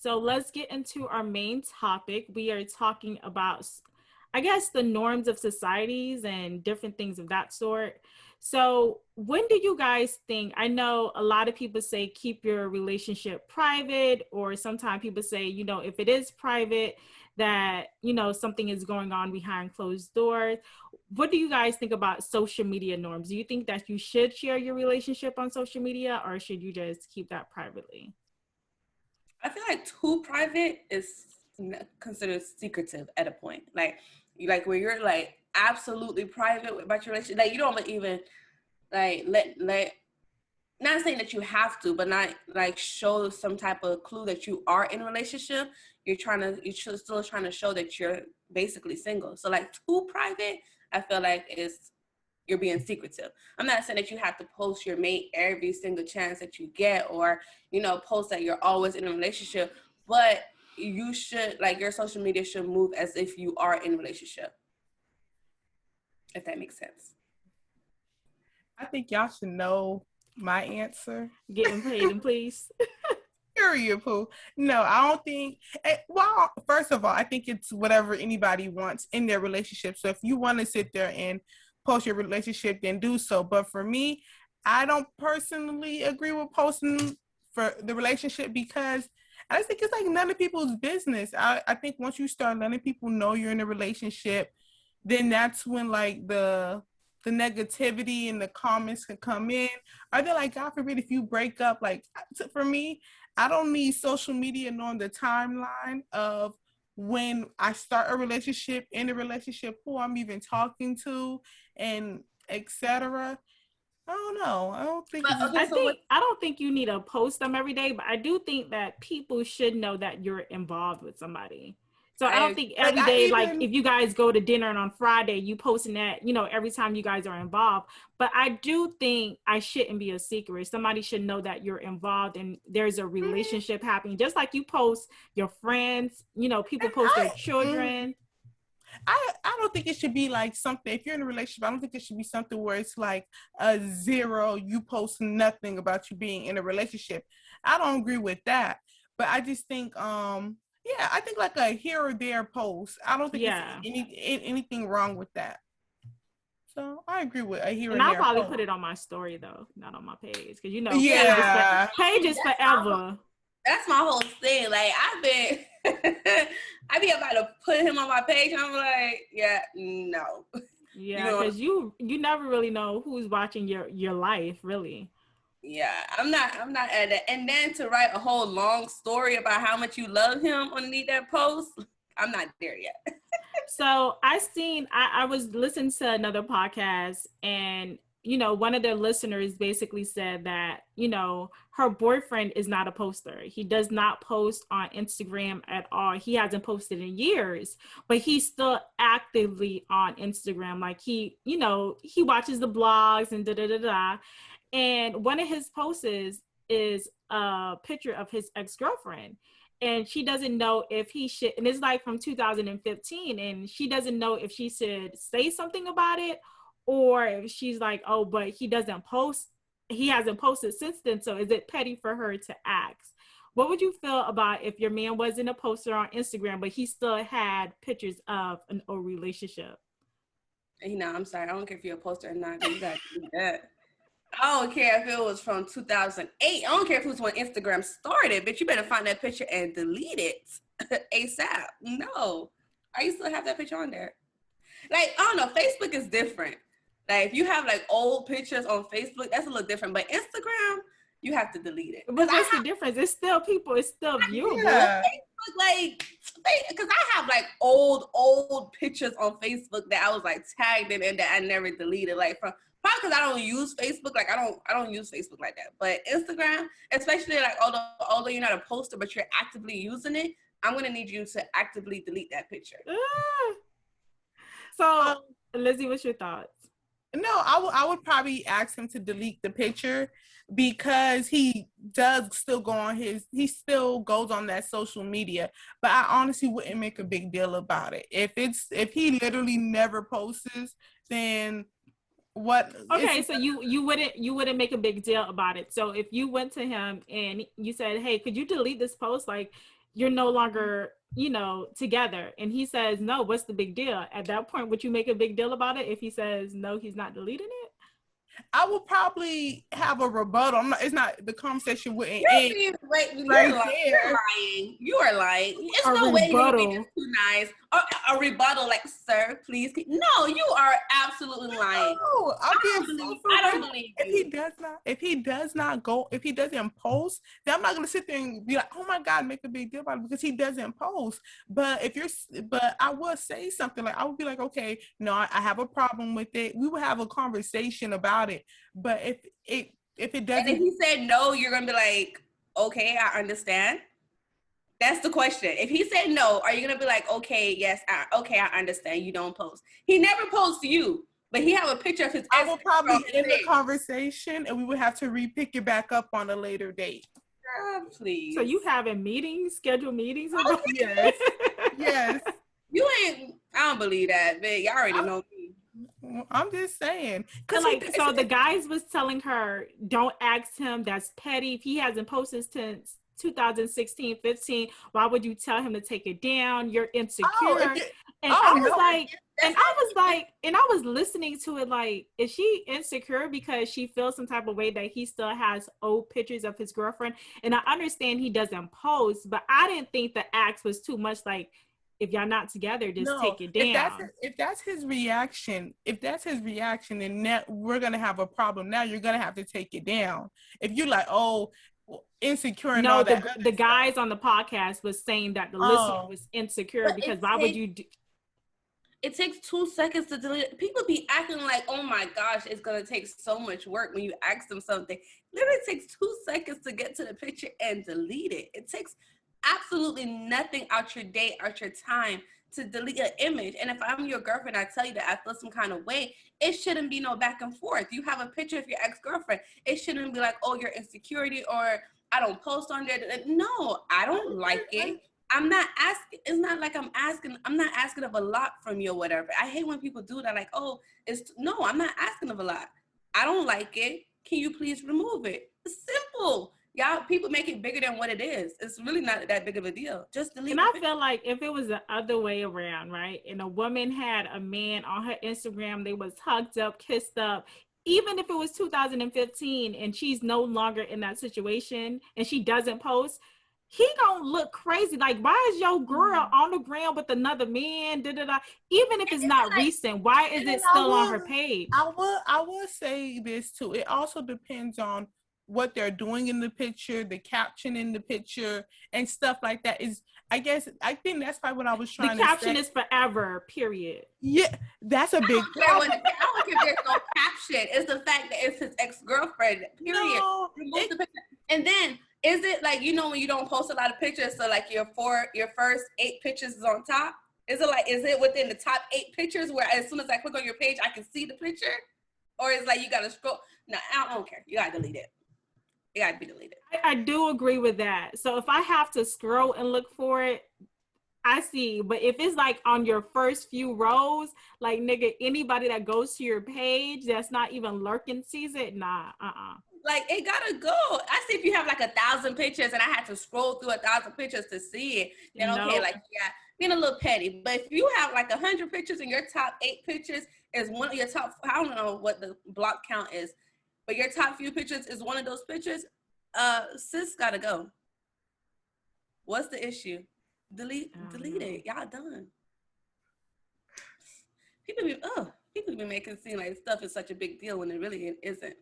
So let's get into our main topic. We are talking about, I guess, the norms of societies and different things of that sort. So when do you guys think, I know a lot of people say keep your relationship private, or sometimes people say, if it is private, that, something is going on behind closed doors. What do you guys think about social media norms? Do you think that you should share your relationship on social media, or should you just keep that privately? I feel like too private is considered secretive at a point. Like where you're like absolutely private about your relationship. Like you don't even like let not saying that you have to, but not like show some type of clue that you are in a relationship. You're still trying to show that you're basically single. So like too private, I feel like you're being secretive. I'm not saying that you have to post your mate every single chance that you get, or post that you're always in a relationship, but you should, like, your social media should move as if you are in a relationship, if that makes sense. I think y'all should know my answer. Getting paid and please. Period, Pooh. No, I don't think. Well, first of all, I think it's whatever anybody wants in their relationship. So if you want to sit there and post your relationship, then do so. But for me, I don't personally agree with posting for the relationship, because I just think it's like none of people's business. I think once you start letting people know you're in a relationship, then that's when like the negativity and the comments can come in. Are they like, God forbid, if you break up, like for me, I don't need social media knowing the timeline of when I start a relationship, in a relationship, who I'm even talking to, and etc. I don't know. I don't think I don't think you need to post them every day, but I do think that people should know that you're involved with somebody. So I don't think every day, like if you guys go to dinner and on Friday you posting that, every time you guys are involved. But I do think I shouldn't be a secret. Somebody should know that you're involved and there's a relationship happening. Just like you post your friends, people post their children. I don't think it should be like something, if you're in a relationship, I don't think it should be something where it's like a zero, you post nothing about you being in a relationship. I don't agree with that. But I just think, yeah, I think like a here or there post. I don't think it's anything wrong with that. So I agree with a here and there. And I'll probably put it on my story though, not on my page, because page is forever. That's my whole thing. Like I be about to put him on my page, and I'm like, yeah, no. Yeah, because you never really know who's watching your life, really. Yeah, I'm not at it. And then to write a whole long story about how much you love him underneath that post, I'm not there yet. So I was listening to another podcast, and one of their listeners basically said that, her boyfriend is not a poster. He does not post on Instagram at all. He hasn't posted in years, but he's still actively on Instagram. Like he watches the blogs and da-da-da-da. And one of his posts is a picture of his ex-girlfriend. And she doesn't know if he should, and it's like from 2015, and she doesn't know if she should say something about it, or if she's like, oh, but he hasn't posted since then, so is it petty for her to ask? What would you feel about if your man wasn't a poster on Instagram, but he still had pictures of an old relationship? I'm sorry, I don't care if you're a poster or not, you gotta do that. I don't care if it was from 2008. I don't care if it was when Instagram started, but you better find that picture and delete it ASAP. No. I used to have that picture on there. Like, I don't know, Facebook is different. Like, if you have like old pictures on Facebook, that's a little different. But Instagram, you have to delete it. But what's the difference? It's still people. It's still viewable. Yeah. Facebook, like, because I have like old pictures on Facebook that I was like tagged in and that I never deleted. Like from probably because I don't use Facebook. Like I don't use Facebook like that. But Instagram, especially like although you're not a poster, but you're actively using it, I'm gonna need you to actively delete that picture. So, Lizzie, what's your thoughts? No, I would probably ask him to delete the picture, because he does still go on he still goes on that social media. But I honestly wouldn't make a big deal about it. If he literally never posts, then what? Okay, so you wouldn't make a big deal about it. So if you went to him and you said, hey, could you delete this post? Like, you're no longer, you know, together. And he says, no, what's the big deal? At that point, would you make a big deal about it if he says, no, he's not deleting it? I will probably have a rebuttal. It's not, the conversation wouldn't end. You're right lying. there. You're lying. You are lying. It's A no way he would be rebuttal. just too nice. Or a rebuttal, like, sir, please. No, you are absolutely lying. No, I don't believe If you. if he doesn't post, then I'm not gonna sit there and be like, oh my God, make a big deal about it because he doesn't post. But I will say something, like I would be like, okay, no, I have a problem with it. We would have a conversation about it. But if it doesn't, And if he said no, you're gonna be like, okay, I understand. That's the question. If he said no, are you gonna be like, okay, yes, I understand. You don't post. He never posts you, but he have a picture of his. I will probably end the conversation, and we would have to pick it back up on a later date. Please. So you having meetings, scheduled meetings? Oh, yes. Yes. You ain't. I don't believe that, but y'all already know me. I'm just saying. So the guys was telling her, don't ask him. That's petty. If he hasn't posted since 2016, 15, why would you tell him to take it down? You're insecure. I was listening to it like, is she insecure because she feels some type of way that he still has old pictures of his girlfriend? And I understand he doesn't post, but I didn't think the act was too much. Like, if y'all not together, just take it down. If that's his reaction, then we're gonna have a problem. Now you're gonna have to take it down. If you're like, oh, insecure and all that. The guys on the podcast was saying that the listener was insecure because why would you do? It takes 2 seconds to delete it. People be acting like, oh my gosh, it's gonna take so much work when you ask them something. Literally takes 2 seconds to get to the picture and delete it. It takes absolutely nothing out your day, out your time to delete an image. And if I'm your girlfriend, I tell you that I feel some kind of way, it shouldn't be no back and forth. You have a picture of your ex-girlfriend. It shouldn't be like, oh, your insecurity or I don't post on there. No, I don't like it. I'm not asking. It's not like I'm not asking of a lot from you or whatever. I hate when people do that. Like, oh, no, I'm not asking of a lot. I don't like it. Can you please remove it? It's simple. Y'all, people make it bigger than what it is. It's really not that big of a deal. Just delete it. And I feel like if it was the other way around, right? And a woman had a man on her Instagram, they was hugged up, kissed up, even if it was 2015 and she's no longer in that situation and she doesn't post, he gonna look crazy. Like, why is your girl on the ground with another man? Even if it's not recent, why is it still on her page? I will say this too. It also depends on what they're doing in the picture, the caption in the picture, and stuff like that. I think that's probably what I was trying to say. The caption is forever, period. Yeah, that's a big problem. I don't care if there's no caption. It's the fact that it's his ex-girlfriend, period. No, Remove the picture. And then, is it like, you know, when you don't post a lot of pictures, so like your first 8 pictures is on top? Is it within the top 8 pictures where as soon as I click on your page, I can see the picture? Or is like you got to scroll? No, I don't care. You got to delete it. It got to be deleted. I do agree with that. So if I have to scroll and look for it, I see. But if it's like on your first few rows, like, nigga, anybody that goes to your page that's not even lurking sees it, nah, Like, it gotta go. I see if you have like 1,000 pictures and I had to scroll through 1,000 pictures to see it, then okay, like, yeah, being a little petty. But if you have like 100 pictures and your top 8 pictures is one of your top, I don't know what the block count is, but your top few pictures is one of those pictures, sis gotta go. What's the issue? Delete it. Y'all done. People be making it seem like stuff is such a big deal when it really isn't.